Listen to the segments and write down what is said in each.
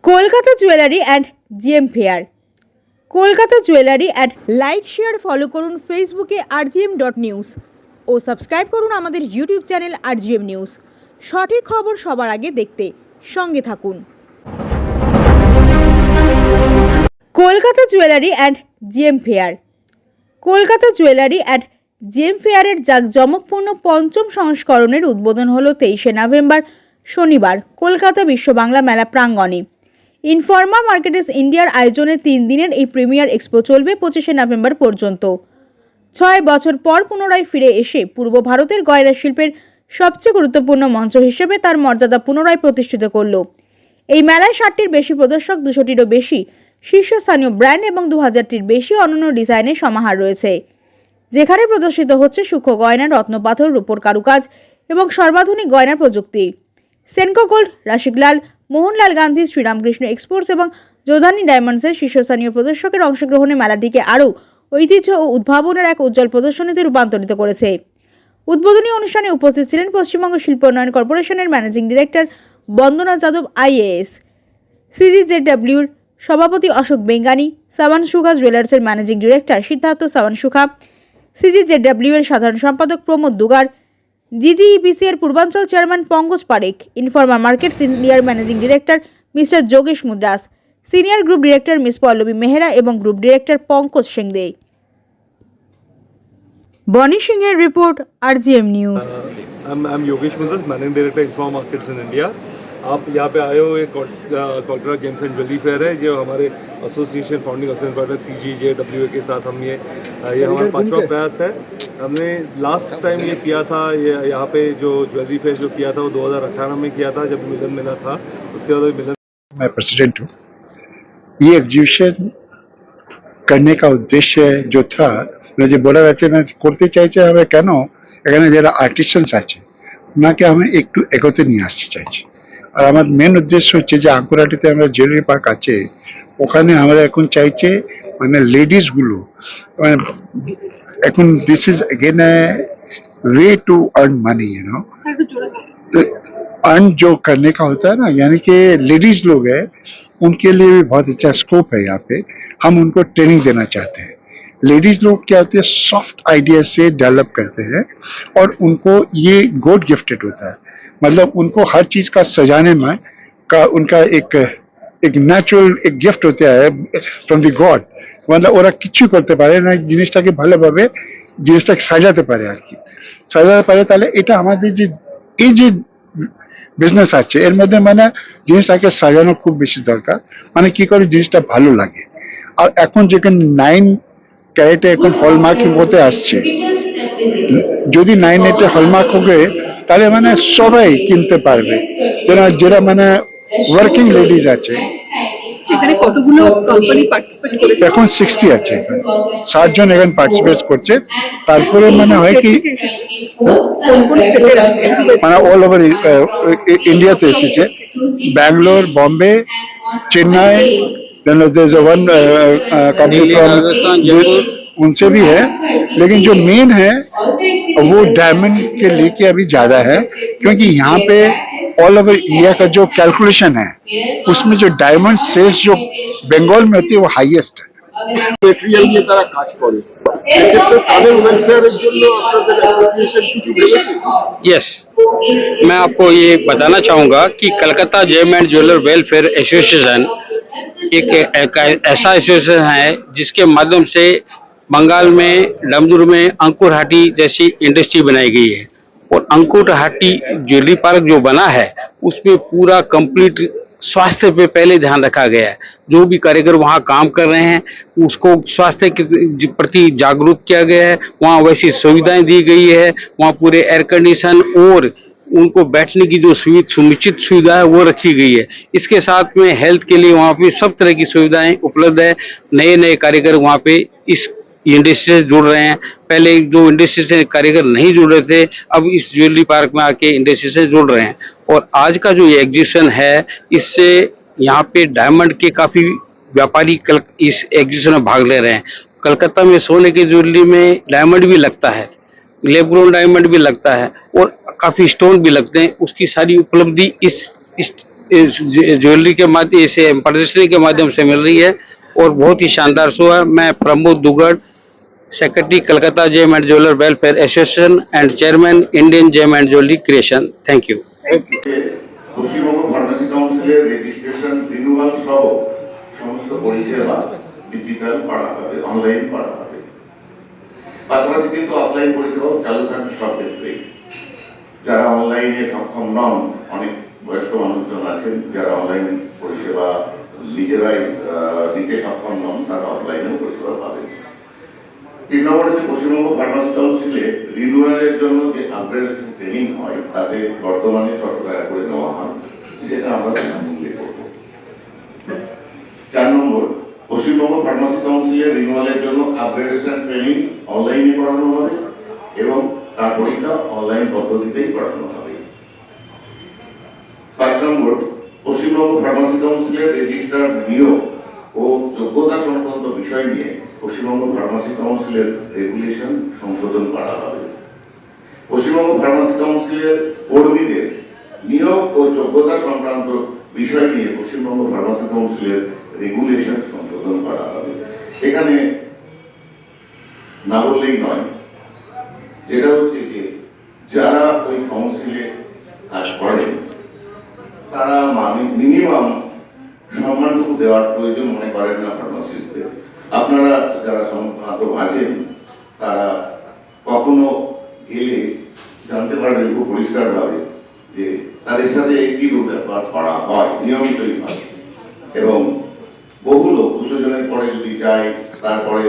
Kolkata jewellery and GM fair. Kolkata jewellery and like share follow করুন ফেসবুকে rgm.news ও subscribe করুন আমাদের ইউটিউব চ্যানেল rgm নিউজ। সঠিক খবর সবার আগে দেখতে সঙ্গে থাকুন। Kolkata jewellery and GM fair. Kolkata jewellery and GM ফেয়ারের জাঁকজমকপূর্ণ পঞ্চম সংস্করণের উদ্বোধন হলো 23শে নভেম্বর শনিবার কলকাতা বিশ্ব বাংলা মেলা প্রাঙ্গণে। ইনফর্মা মার্কেটস ইন্ডিয়ার আয়োজনে 3 দিনের এই প্রিমিয়ার এক্সপো চলবে 25শে নভেম্বর পর্যন্ত। 6 বছর পর পুনরায় ফিরে এসে পূর্ব ভারতের গয়না শিল্পের সবচেয়ে গুরুত্বপূর্ণ মঞ্চ হিসেবে তার মর্যাদা পুনরায় প্রতিষ্ঠিত করল। এই মেলায় 60টির বেশি প্রদর্শক, 200টিরও বেশি শীর্ষস্থানীয় ব্র্যান্ড এবং 2000টির বেশি অনন্য ডিজাইনের সমাহার রয়েছে, যেখানে প্রদর্শিত হচ্ছে সূক্ষ্ম গয়না, রত্নপাথর, রূপোর কারুকাজ এবং সর্বাধুনিক গয়নার প্রযুক্তি। সেনকো গোল্ড, রাশিকলাল, মোহনলাল গান্ধী, শ্রীরামকৃষ্ণ এক্সপোর্টস এবং যোধানী ডায়মন্ডসের শীর্ষস্থানীয় প্রদর্শকের অংশগ্রহণে মেলাটিকে আরও ঐতিহ্য ও উদ্ভাবনের এক উজ্জ্বল প্রদর্শনীতে রূপান্তরিত করেছে। উদ্বোধনী অনুষ্ঠানে উপস্থিত ছিলেন পশ্চিমবঙ্গ শিল্প উন্নয়ন কর্পোরেশনের ম্যানেজিং ডিরেক্টর বন্দনা যাদব IAS, CGZWর সভাপতি অশোক বেঙ্গানি, সাবান সুখা জুয়েলার্সের ম্যানেজিং ডিরেক্টর সিদ্ধার্থ সাবান সুখা, CGZW এর সাধারণ সম্পাদক প্রমোদ দুগার, GGEPC এর পূর্বাঞ্চল chairman Pankaj Parekh, Informa Markets ইন্ডিয়ার managing director mister Yogesh Mudras, senior group director miss Pallavi Mehra এবং গ্রুপ ডিরেক্টর পঙ্কজ সিংদে। বনি সিংহের report, RGM news. I'm Yogesh Mundras, Managing Director Informa Markets in India। आप यहाँ पे आए हो, एक Kolkata James and jewellery fair है जो हमारे एसोसिएशन फाउंडिंग एसोसिएशन CGJW के साथ हम ये हमारा 5वां प्रयास है। हमने लास्ट टाइम ये किया था, ये यहाँ पे जो ज्वेलरी फेयर जो किया था वो 2018 में किया था जब मिलन मेला था। उसके बाद मिलन मैं प्रेसिडेंट हूँ। ये एग्जीबिशन करने का उद्देश्य जो था मुझे बोला যাচ্ছে না করতে চাইছে আমরা কেন, এখানে যারা আর্টিসানস আছে ওনাকে আমি একটু এগোতে নিয়ে আসতে চাইছি। আর আমার মেন উদ্দেশ্য হচ্ছে যে আঙ্কুরাটিতে আমরা জুয়েলারি পার্ক আছে, ওখানে আমরা এখন চাইছে মানে লেডিস গুলো মানে এখন this is again a way to earn money, you know, earn जो करने का होता है ना, यानी कि लेडीज लोग है उनके लिए भी बहुत अच्छा स्कोप है यहाँ पे। हम उनको ट्रेनिंग देना चाहते हैं। लेडीज लोग क्या होते हैं, सॉफ्ट आइडिया से डेवलप करते हैं और उनको ये गॉड गिफ्टेड होता है, मतलब उनको हर चीज का सजाने में का उनका एक ন্যাচুরাল एक गिफ्ट होता है फ्रॉम द गॉड। मतलब ওরা কিছু করতে পারে না, জিনিসটাকে ভালোভাবে জিনিসটাকে সাজাতে পারে আর কি, সাজাতে পারে। তাহলে এটা আমাদের যে এই যে বিজনেস আছে এর মধ্যে মানে জিনিসটাকে সাজানো খুব বেশি দরকার, মানে কি করে জিনিসটা ভালো লাগে। আর এখন যেখানে 9 ক্যারেটে এখন হলমার্কিং হতে আসছে, যদি 9 হলমার্ক হবে তাহলে মানে সবাই কিনতে পারবে। যারা মানে ওয়ার্কিং লেডিজ আছে, সেখানে কতগুলো কোম্পানি পার্টিসিপেট করেছে? এখন 60 আছে, 60 জন এখন পার্টিসিপেট করছে। তারপরে মানে হয় কি মানে অল ওভার ইন্ডিয়াতে এসেছে, Bangalore, Bombay, Chennai, then there is one company from उनसे भी है। लेकिन जो मेन है वो डायमंड के लेके अभी ज्यादा है, क्योंकि यहाँ पे ऑल ओवर इंडिया का जो कैलकुलेशन है उसमें जो डायमंड सेल्स जो बंगाल में होती है वो हाईएस्ट है। মেটেরিয়াল নিয়ে তারা কাজ করে, সেক্ষেত্রে তাদের ওয়েলফেয়ারের জন্য আপনাদের অ্যাসোসিয়েশন কিছু ভেবেছে? यस, मैं आपको ये बताना चाहूँगा कि Calcutta gem and jeweller welfare association एक ऐसा एसोसिएशन है जिसके माध्यम से बंगाल में डमदूर में अंकुर हाटी जैसी इंडस्ट्री बनाई गई है। और अंकुर हाटी ज्वेलरी पार्क जो बना है उसमें पूरा कंप्लीट स्वास्थ्य पे पहले ध्यान रखा गया है। जो भी कारीगर वहाँ काम कर रहे हैं उसको स्वास्थ्य के प्रति जागरूक किया गया है। वहाँ वैसी सुविधाएं दी गई है, वहाँ पूरे एयर कंडीशन और उनको बैठने की जो सुनिश्चित सुविधा है वो रखी गई है। इसके साथ में हेल्थ के लिए वहाँ पे सब तरह की सुविधाएं उपलब्ध है। नए नए कारीगर वहाँ पे इस इंडस्ट्री से जुड़ रहे हैं। पहले जो इंडस्ट्री से कारीगर नहीं जुड़ रहे थे, अब इस ज्वेलरी पार्क में आके इंडस्ट्री से जुड़ रहे हैं। और आज का जो ये एग्जीबिशन है, इससे यहाँ पे डायमंड के काफी व्यापारी इस एग्जीबिशन में भाग ले रहे हैं। कलकत्ता में सोने की ज्वेलरी में डायमंड भी लगता है, लैब ग्रोन डायमंड भी लगता है और काफी स्टोन भी लगते हैं। उसकी सारी उपलब्धि इस इस ज्वेलरी के माध्यम से प्रदर्शनी के माध्यम से मिल रही है और बहुत ही शानदार शो है। मैं Pramod Dugar, secretary Calcutta gem and jeweller welfare association and chairman Indian gem and jewellery creation. Thank you. Paschimbanga pharmacy কাউন্সিলের রেজিস্ট্রেশন রিনিউয়াল সহ সমস্ত পরিষেবা ডিজিটাল করা হবে, অনলাইন করা হবে। পাশাপাশি কিন্তু অফলাইন পরিষেবাও চালু থাকবে সব ক্ষেত্রেই। যারা অনলাইনে সক্ষম নন, অনেক বয়স্ক মানুষজন আছেন যারা অনলাইন পরিষেবা নিজেরাই নিতে সক্ষম নন, তারা অফলাইনেও পরিষেবা পাবেন। 3 নম্বরে যে পশ্চিমবঙ্গ ফার্মাসি কাউন্সিলে রিনিউয়ালের জন্য যে আপগ্রেডেশন ট্রেনিং হয় তাতে বর্তমানে 600 টাকা করে নেওয়া হয়, সেটা আমরা বিনামূল্যে করব। 4 নম্বর, পশ্চিমবঙ্গ ফার্মাসি কাউন্সিলের রিনিউয়ালের জন্য আপগ্রেডেশন ট্রেনিং অনলাইনে করানো হবে এবং তার পরীক্ষা অনলাইন পদ্ধতিতেই করানো হবে। 5 নম্বর, পশ্চিমবঙ্গ ফার্মাসি কাউন্সিলের রেজিস্ট্রার নিয়োগ ও যোগ্যতা সংক্রান্ত বিষয় নিয়ে পশ্চিমবঙ্গ ফার্মাসি কাউন্সিলের রেগুলেশন সংশোধন করা হবে। পশ্চিমবঙ্গ ফার্মাসি কাউন্সিলের কর্মীদের নিয়োগ ও যোগ্যতা সংক্রান্ত বিষয় নিয়ে পশ্চিমবঙ্গ ফার্মাসি কাউন্সিলের রেগুলেশন সংশোধন করা হবে। এখানে না বললেই নয়, যেটা হচ্ছে যে যারা ওই কাউন্সিলে কাজ করেন তারা মিনিমাম সম্মানটুকু দেওয়ার প্রয়োজন মনে করেন না ফার্মাসিস্টদের। আপনারা যারা সম্মানিত আছেন তারা কখনো গেলে জানতে পারবেন খুব পরিষ্কারভাবে যে তাদের সাথে কি ব্যাপার করা হয়, নিয়মিতই হয়। এবং বহু লোক 200 জনের পরে যদি যায় তারপরে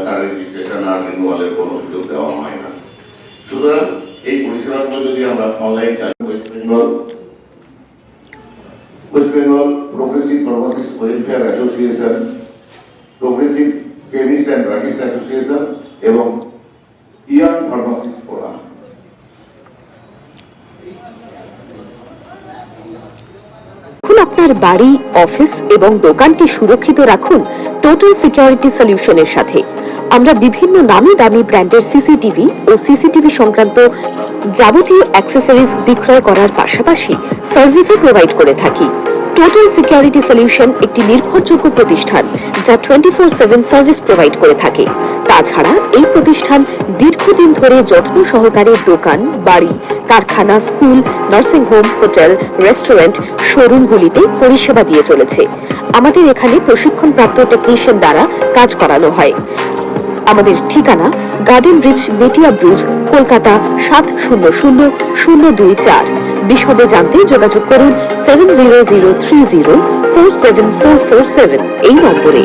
তার রেজিস্ট্রেশন আর রিনিউয়ালের কোনো সুযোগ দেওয়া হয় না। সুতরাং এই পরিষেবাগুলো যদি আমরা অনলাইন চালু, West Bengal progressive pharmacist welfare association, progressive chemist and druggist association এবং ইয়াং ফার্মাসিস্ট ফোরাম। আপনার বাড়ি, অফিস এবং দোকানকে সুরক্ষিত রাখুন টোটাল সিকিউরিটি সলিউশনের সাথে। আমরা বিভিন্ন নামি দামি ব্র্যান্ডের সিসিটিভি ও সিসিটিভি সংক্রান্ত যাবতীয় অ্যাক্সেসরিজ বিক্রয় করার পাশাপাশি সার্ভিসও প্রোভাইড করে থাকি। টোটাল সিকিউরিটি সলিউশন একটি নির্ভরযোগ্য প্রতিষ্ঠান যা 24/7 সার্ভিস প্রোভাইড করে থাকে। তাছাড়া এই প্রতিষ্ঠান দীর্ঘদিন ধরে যত্ন সহকারে দোকান, বাড়ি, কারখানা, school, nursing home, hotel, restaurant, শোরুমগুলিতে পরিষেবা দিয়ে চলেছে। আমাদের এখানে প্রশিক্ষণপ্রাপ্ত টেকনিশিয়ান দ্বারা কাজ করানো হয়। আমাদের ঠিকানা গার্ডেন ব্রিজ, মেটিয়া ব্রিজ, কলকাতা 700024। বিশদে জানতে যোগাযোগ করুন 7003047447 এই নম্বরে।